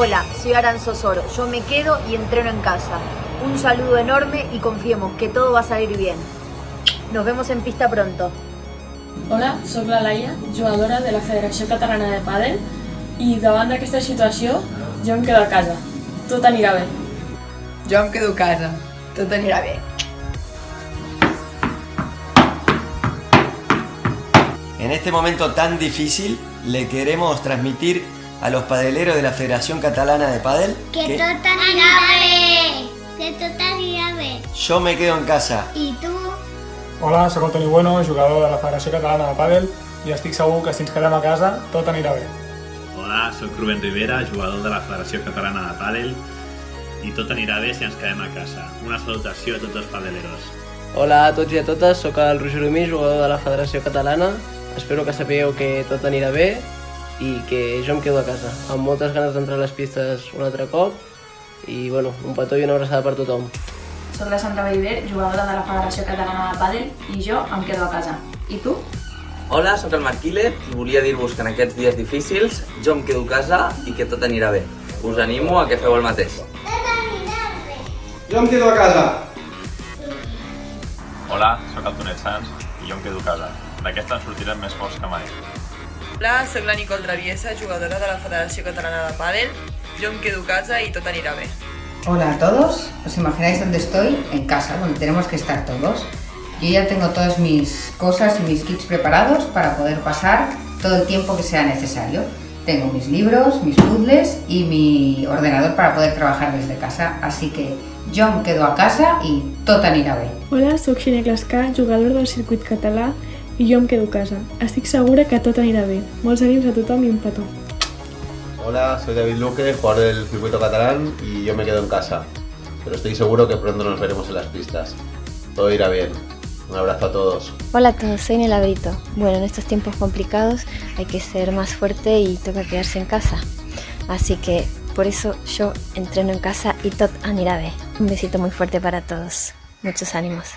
Hola, soy Aranzo Soro. Yo me quedo y entreno en casa. Un saludo enorme y confiemos que todo va a salir bien. Nos vemos en pista pronto. Hola, sóc la Laia, jugadora de la Federació Catalana de Pàdel, i davant d'aquesta situació jo em quedo a casa. Tot anirà bé. Jo em quedo a casa. Tot anirà bé. En este momento tan difícil, le queremos transmitir a los padeleros de la Federación Catalana de Pádel que tot anirà bé. Que tot anirà bé. Yo me quedo en casa. I tu? Hola, sóc el Toni Bueno, jugador de la Federació Catalana de Pàdel, i estic segur que si ens quedem a casa tot anirà bé. Hola, sóc Rubén Rivera, jugador de la Federació Catalana de Pàdel, i tot anirà bé si ens quedem a casa. Una salutació a tots els padeleros. Hola a tots i a totes, sóc el Roger Omí, jugador de la Federació Catalana. Espero que sapigueu que tot anirà bé i que jo em quedo a casa, amb moltes ganes d'entrar a les pistes un altre cop i bueno, un petó i una abraçada per tothom. Soc la Sandra Bellver, jugadora de la Federació Catalana de Pàdel, i jo em quedo a casa. I tu? Hola, sóc el Marc Quílez i volia dir-vos que en aquests dies difícils jo em quedo a casa i que tot anirà bé. Us animo a que feu el mateix. Tot anirà bé. Jo em quedo a casa. Hola, sóc el Tonet Sans i jo em quedo a casa. D'aquesta en sortirem més forts que mai. Hola, soc la Nicole Traviesa, jugadora de la Federación Catalana de Pádel. Yo me quedo a casa y todo irá bien. Hola a todos, ¿os imagináis dónde estoy? En casa, donde tenemos que estar todos. Yo ya tengo todas mis cosas y mis kits preparados para poder pasar todo el tiempo que sea necesario. Tengo mis libros, mis puzzles y mi ordenador para poder trabajar desde casa, así que jo em quedo a casa i tot anirà bé. Hola, sóc Xine Clascar, jugador del circuit català, i jo em quedo a casa. Estic segura que tot anirà bé. Molts ànims a tothom i un petó. Hola, soy David Luque, jugador del circuito catalán y yo me quedo en casa. Pero estoy seguro que pronto nos veremos en las pistas. Todo irá bien. Un abrazo a todos. Hola a todos, soy Nela Brito. Bueno, en estos tiempos complicados hay que ser más fuerte y toca quedarse en casa. Así que por eso yo entreno en casa y tot anirà bé. Un besito muy fuerte para todos. Muchos ánimos.